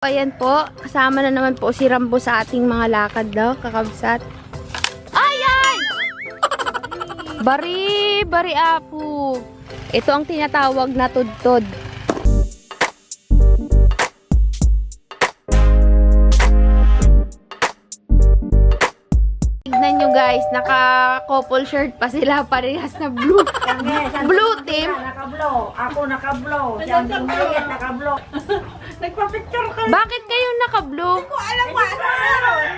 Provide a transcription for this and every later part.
Ayan po, kasama na naman po si Rambo sa ating mga lakad daw, kakabsat. Ay, ay! Bari, bari apo. Ito ang tinatawag na tudtod. Tignan nyo guys, naka-couple shirt pa sila, parehas na blue. Blue team. Naka-blow. Ako naka-blow. Siyang tingin naka-blow. Nagpa-picture ka. Bakit kayo naka-blue? Hindi ko alam kung ano yun.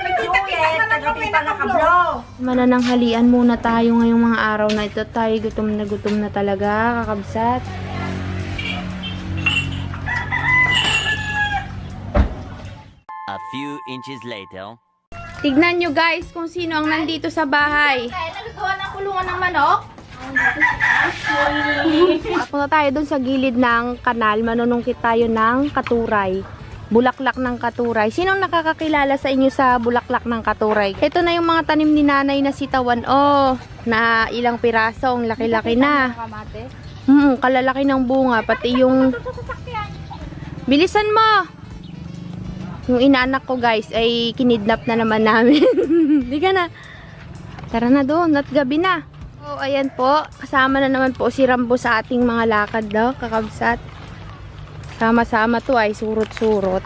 Nagkita-kita na kami naka-blow. Manananghalian muna tayo ngayong mga araw na ito. Tayo gutom na talaga, kakabsat. A few inches later. Tignan nyo guys kung sino ang nandito sa bahay. Nagagawa ng kulungan ng manok. Punta tayo dun sa gilid ng kanal. Manunungkit tayo ng katuray. Bulaklak ng katuray. Sinong nakakakilala sa inyo sa bulaklak ng katuray? Ito na yung mga tanim ni nanay na sitawan. Oh, na ilang piraso. Ang laki-laki na. Kalalaki ng bunga. Pati yung... Bilisan mo! Yung inaanak ko guys ay kinidnap na naman namin. Di ka na. Tara na doon. At gabi na. So, ayan po. Kasama na naman po si Rambo sa ating mga lakad daw, kakabsat. Sama-sama to ay surot-surot.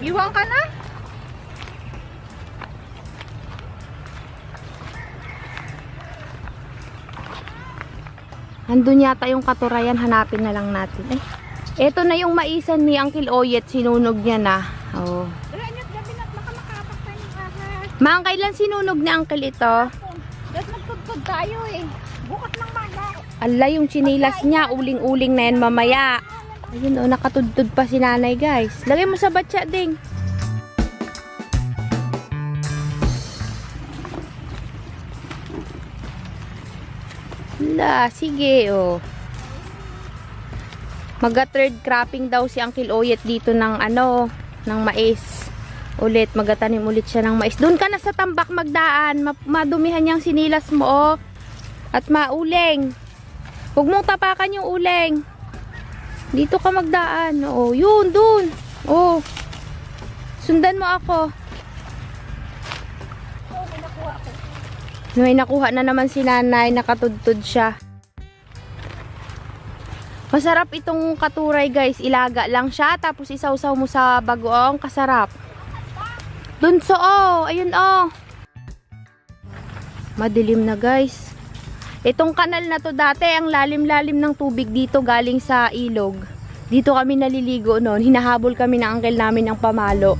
Iwan ka na? Andun yata yung katurayan. Hanapin na lang natin. Eto na yung maisan ni Uncle Oyet. Sinunog niya na. Oh. Mang, kailan sinunog ni Uncle ito? Dahil magtugtog tayo eh. Bukas ng maga. Ala, yung chinilas niya. Uling-uling na yan mamaya. Ayun oh, nakatudtod pa si nanay guys. Lagay mo sa batya ding. Ala, sige oh. Maga-third cropping daw si Uncle Oyet dito ng ano, ng mais. Ulit, magatanim ulit siya ng mais. Doon ka na sa tambak magdaan. Madumihan yung sinilas mo, oh. At mauling. Huwag mong tapakan yung uling. Dito ka magdaan. Oh, yun, doon. Oh. Sundan mo ako. May nakuha na naman si nanay. Nakatudtod siya. Masarap itong katuray guys. Ilaga lang siya. Tapos isawsaw mo sa bagoong. Kasarap. Dun so oh. Ayun oh. Madilim na guys. Itong kanal na to dati. Ang lalim-lalim ng tubig dito galing sa ilog. Dito kami naliligo noon. Hinahabol kami ng uncle namin ng pamalo.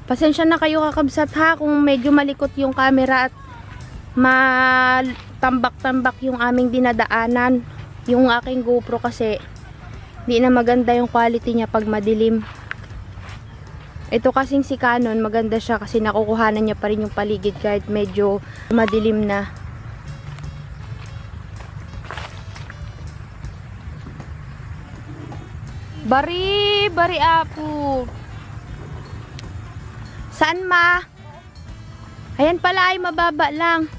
Pasensya na kayo kakabsat ha kung medyo malikot yung camera at matambak-tambak yung aming dinadaanan. Yung aking GoPro kasi hindi na maganda yung quality niya pag madilim. Ito kasing si Canon maganda siya kasi nakukuhanan niya pa rin yung paligid kahit medyo madilim na. Bari, bari apo. Saan ma? Ayan pala ay mababa lang.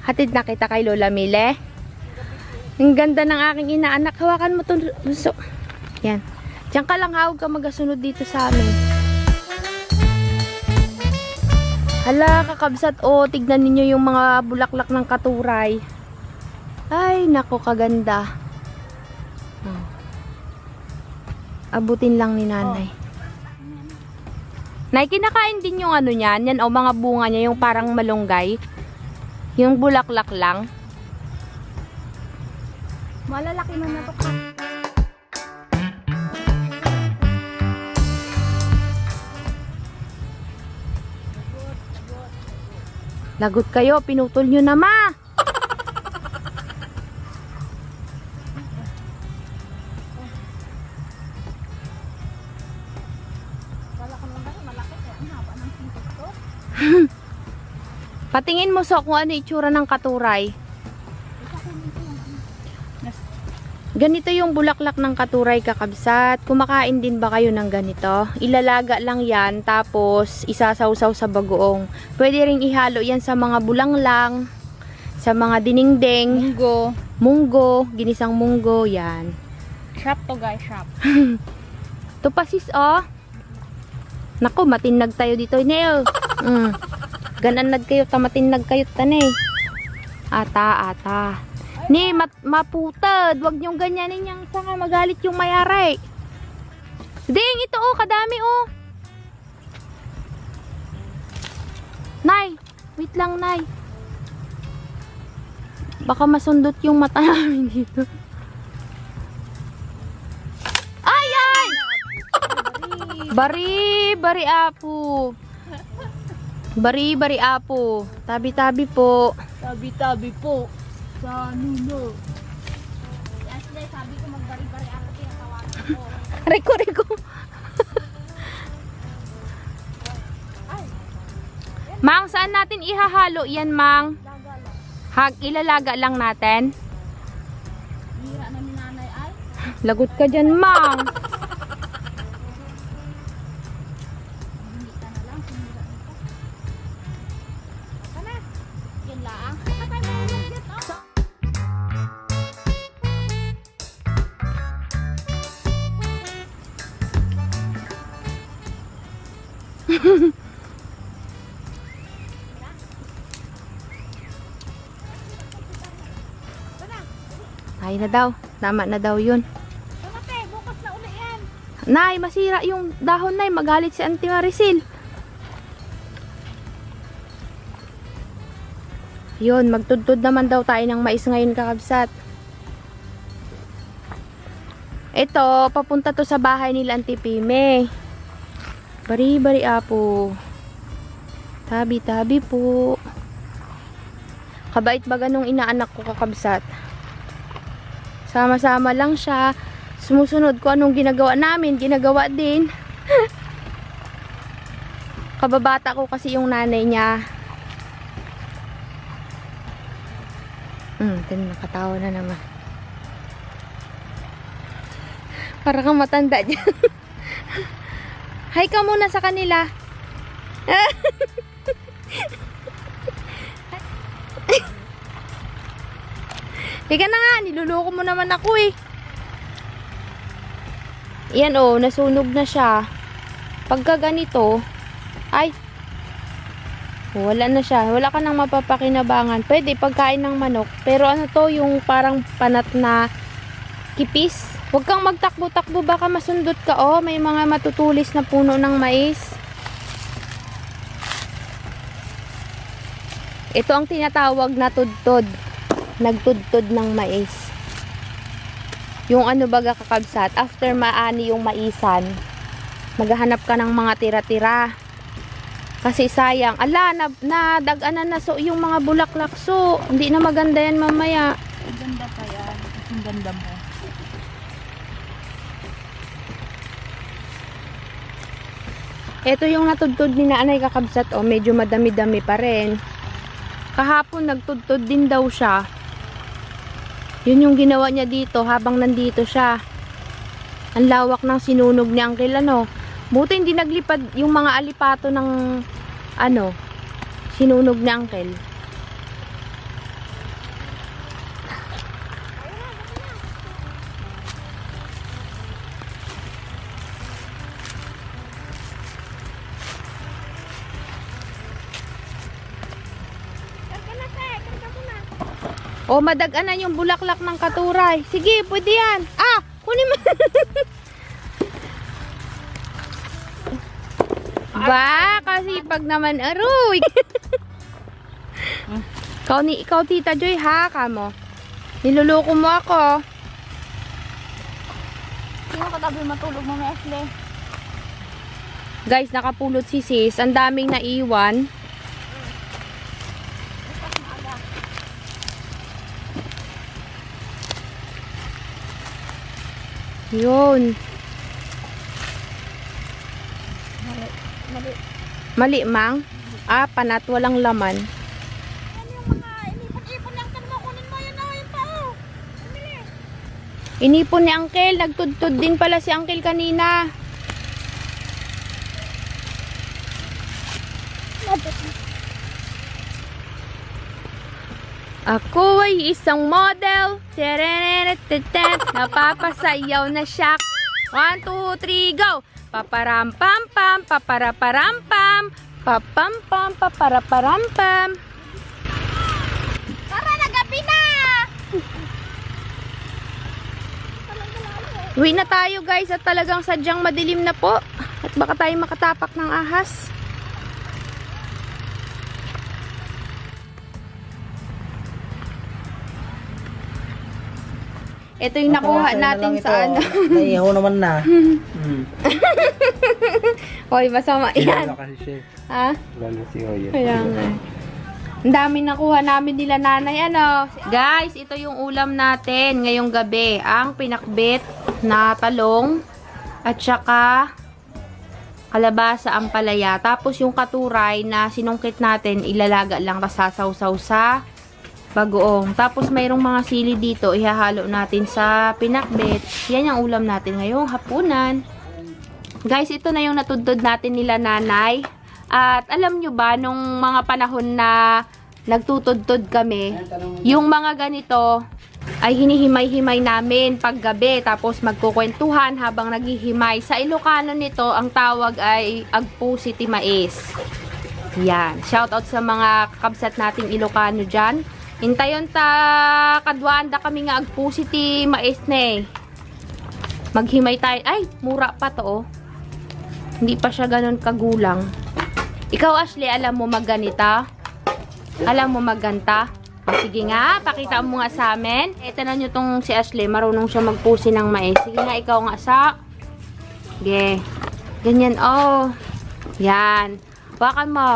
Hatid na kita kay Lola Mile. Ang ganda ng aking inaanak. Hawakan mo ito. Yan. Diyan ka lang, hawag ka magasunod dito sa amin. Hala, kakabsat. Oh, tignan ninyo yung mga bulaklak ng katuray. Ay, nako, kaganda. Oh. Abutin lang ni nanay. Nay, kinakain din yung ano niyan. Yan o, mga bunga niya, yung parang malunggay. Yung bulaklak lang. Malalaki na to. Lagot kayo, pinutol nyo na ma. Patingin mo so kung ano itsura ng katuray. Ganito yung bulaklak ng katuray, kakabsat. Kumakain din ba kayo ng ganito? Ilalaga lang yan, tapos isasawsaw sa bagoong. Pwede ring ihalo yan sa mga bulanglang, sa mga dinengdeng, munggo, ginisang munggo, yan. Shop to guys, shop. Ito pa sis, oh. Naku, matinag tayo dito, Neo. Gananad kayo, tamatinag kayo, tanay. Ata. Ni, maputad. Huwag niyong ganyanin yung sanga. Magalit yung mayari. Ding, ito oh, kadami oh. Nay, wait lang, Nay. Baka masundot yung mata namin dito. Ay! Bari apo. Bari apo. Tabi-tabi po. Tabi-tabi po. Sa nuno. Ashley, sabi ko magbari-bari ako tinatawagan ko. Riko. Mang, saan natin ihahalo yan, Mang? Ilalaga lang natin. Hira na ni nanay ay. Lagot ka dyan, Mang. Yan lang. Kapatay mo yung budget, oh. Ay na daw. Tama na daw yun. Kamate, bukas na uli yan. Nay, masira yung dahon, Nay. Magalit si Auntie Maricel. Yun, magtudtod naman daw tayo ng mais ngayon, kakabsat. Ito, papunta to sa bahay nila Auntie Pime. Bari apo. Tabi po. Kabait ba ganong inaanak ko, kakabsat? Sama-sama lang siya. Sumusunod ko anong ginagawa namin. Ginagawa din. Kababata ko kasi yung nanay niya. Nakatawa na naman. Para kang matanda dyan. Hi ka muna sa kanila. Higa na nga, niluloko mo naman ako eh. Yan oh, nasunog na siya. Pagka ganito, ay, wala na siya. Wala ka nang mapapakinabangan. Pwede pagkain ng manok. Pero ano to, yung parang panat na kipis. Huwag kang magtakbo-takbo, baka masundot ka. Oh, may mga matutulis na puno ng mais. Ito ang tinatawag na tudtod. Nagtudtod ng mais. Yung ano baga, kakabsat, after maani yung maisan, maghahanap ka ng mga tira-tira. Kasi sayang, nadaganan na so yung mga bulaklak, so hindi na maganda yan mamaya. Ang ganda pa yan. Ang ganda mo. Ito yung natudtod ni nanay, kakabsat, oh, medyo madami-dami pa rin. Kahapon nagtudtod din daw siya. Yun yung ginawa niya dito habang nandito siya. Ang lawak ng sinunog ni Uncle, ano. Buti hindi naglipad yung mga alipato ng sinunog ni Uncle. O, madaganan yung bulaklak ng katuray. Sige, pwede yan. Ah, kunin mo. Ba, kasi pag naman aroy. Ikaw, Tita Joy, ha, kamo. Niluloko mo ako. Sino katabi matulog mo, Ashley? Guys, nakapulot si sis. Ang daming naiwan. Yun. Mali, Mang. Ah, panat, walang laman. Inipon ni Uncle. Nagtudtod din pala si Uncle kanina. Ako ay isang model. Terenetetet. Napapasayaw na siya. 1, 2, 3, go! Paparampam-pam, paparaparampam, papampam, paparaparampam. Tara na, gabi na! Uwi na tayo guys at talagang sadyang madilim na po. At baka tayo makatapak ng ahas. Ito yung nakuha natin sa ano. Naihaw naman na. Hoy, masama yan. Lalo kasi siya. Ha? Lalo si Oya. Kaya nga. Ang dami nakuha namin nila nanay. Ano? Guys, ito yung ulam natin ngayong gabi. Ang pinakbit na talong at saka kalabasa ang palaya. Tapos yung katuray na sinungkit natin, ilalaga lang tas sasaw-saw sa bagoong. Tapos mayroong mga sili dito, ihahalo natin sa pinakbit. Yan yung ulam natin ngayong hapunan. Guys, ito na yung natudtod natin nila nanay. At alam nyo ba, nung mga panahon na nagtutudtod kami, yung mga ganito ay hinihimay-himay namin paggabi. Tapos magkukwentuhan habang naghihimay. Sa Ilocano nito, ang tawag ay agpusiti mais. Yan. Shoutout sa mga kabsat nating Ilocano dyan. Hintayon ta kadwanda kami nga agpusiti mais na eh. Maghimay tayo. Ay, mura pa to oh. Hindi pa siya ganun kagulang. Ikaw Ashley, alam mo magganita? Alam mo magganta? O, sige nga, pakita mo nga sa amin. Ito na nyo tong si Ashley, marunong siya magpusi ng mais. Sige nga, ikaw nga sa. Sige. Ganyan, oh. Yan. Hawakan mo.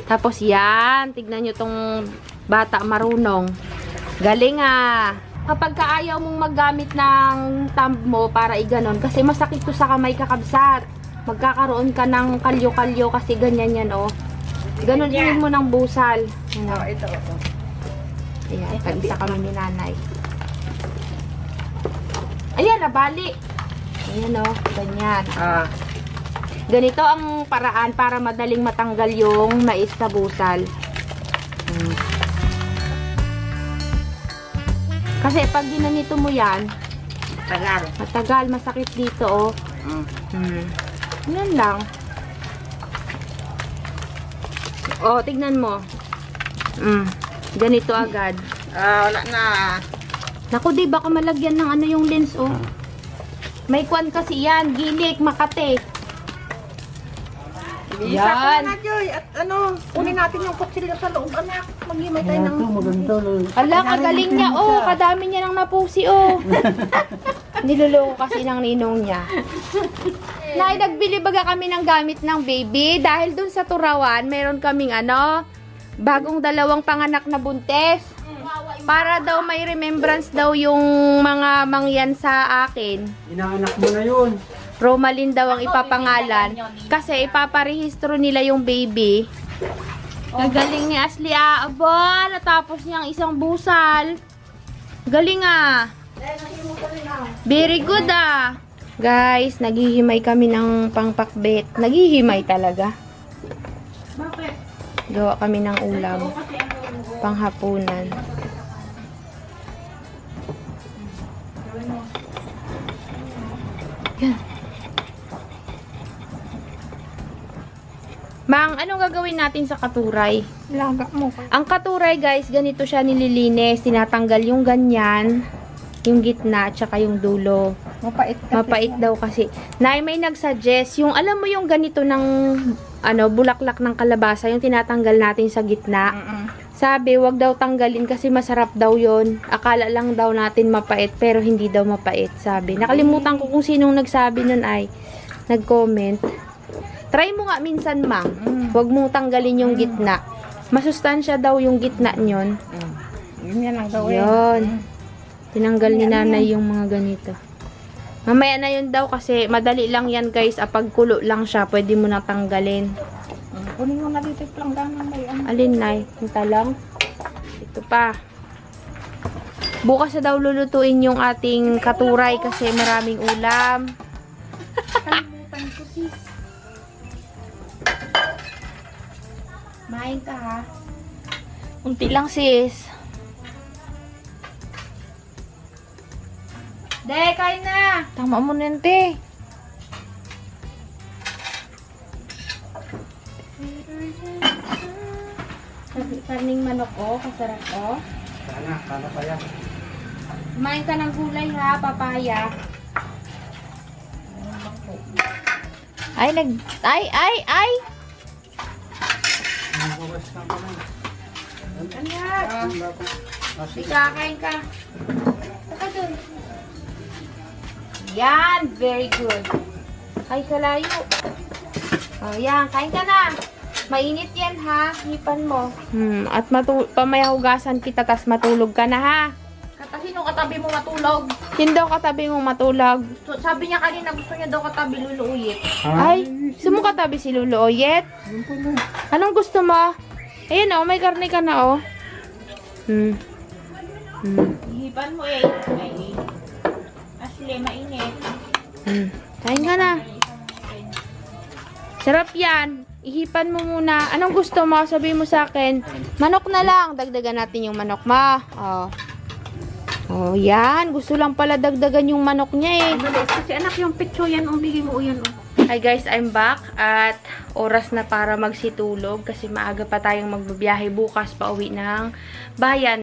Tapos yan, tignan nyo tong bata marunong. Galing ah. Kapag kaayaw mong maggamit ng thumb mo para iganon, kasi masakit to sa kamay kakabsat. Magkakaroon ka ng kalyo-kalyo kasi ganyan yan oh. Ganon din mo ng busal. Oh, ito. Ayan, tag-isa kami ni nanay. Ayan, nabali. Ayan oh, ganyan. Ganito ang paraan para madaling matanggal yung mais sa busal. Kasi pag ginanito mo yan, matagal, masakit dito, oh. Yan lang. Oh, tignan mo. Ganito agad. Wala na. Naku, di baka malagyan ng ano yung lens, oh. May kwan kasi yan, gilik, makate. Yan. Na, Joy. At ano, kunin natin yung kutsilyo sa loob, anak. Maghimay tayo ng... Ala, kagaling niya, oh. Kadami niya nang napusi, oh. Niluloko kasi ng ninong niya. Nay, nagbili baga kami ng gamit ng baby. Dahil dun sa Turawan, meron kaming ano, bagong dalawang panganak na buntes. Para daw may remembrance daw yung mga mangyan sa akin. Inaanak mo na yun. Romalyn daw ang ipapangalan. Kasi ipaparehistro nila yung baby. Gagaling ni Ashley ah. Aba, natapos niya ang isang busal. Galing ah. Very good ah. Guys, naghihimay kami ng pangpakbet. Naghihimay talaga. Bakit? Gawa kami ng ulam. Panghapunan. Yan. Mang, anong gagawin natin sa katuray? Laga mo. Ang katuray guys, ganito siya nililinis. Tinatanggal yung ganyan, yung gitna, at saka yung dulo. Mapait kasi. Mapait daw kasi. Nay, may nagsuggest, yung alam mo yung ganito ng ano, bulaklak ng kalabasa, yung tinatanggal natin sa gitna. Sabi, wag daw tanggalin kasi masarap daw yon. Akala lang daw natin mapait, pero hindi daw mapait, sabi. Nakalimutan ko kung sinong nagsabi nun ay, nag-comment. Try mo nga minsan, Mang. Huwag mong tanggalin yung gitna. Masustansya daw yung gitna nyon. Ganyan ang gawin. Yun. Tinanggal ni nanay yung mga ganito. Mamaya na yun daw kasi madali lang yan guys. Pag kulo lang siya, pwede mo na tanggalin. Kunin mo na dito yung langganan mo yan. Alin, Nay? Yung talong? Ito pa. Bukas na daw lulutuin yung ating katuray kasi maraming ulam. Kalimutan ko, sis. Main ka ha. Unti lang sis. De, kain na. Tama mo na yun, te. Karning manok ko, kasarap ko. Sana pa yan. Kumain ka ng gulay ha, papaya. Ay, ay! Bukas lang pa lang. Anak! Sige. Kakain ka. Saka dun. Yan, very good. Ay, kalayo. Oh, yan, kain ka na. Mainit yan ha, hipan mo. At pamaya hugasan kita, tas matulog ka na ha. Sino katabi mo matulog? Sino daw katabi mo matulog? Sabi niya kanina gusto niya daw katabi luluuyit. Ay, gusto mo katabi si Lolo Oyet? Anong gusto mo? Ayun oh, may karne ka na oh. Hipan mo eh. Ay, Asli, mainit. Kain ka na. Sarap yan. Ihipan mo muna. Anong gusto mo? Sabihin mo sa akin. Manok na lang. Dagdagan natin yung manok ma. Oh. Oh, yan. Gusto lang pala dagdagan yung manok niya eh. Kasi anak yung picture yan, bigay mo yan. Hi guys, I'm back at oras na para magsitulog kasi maaga pa tayong magbabiyahe bukas pa uwi ng bayan.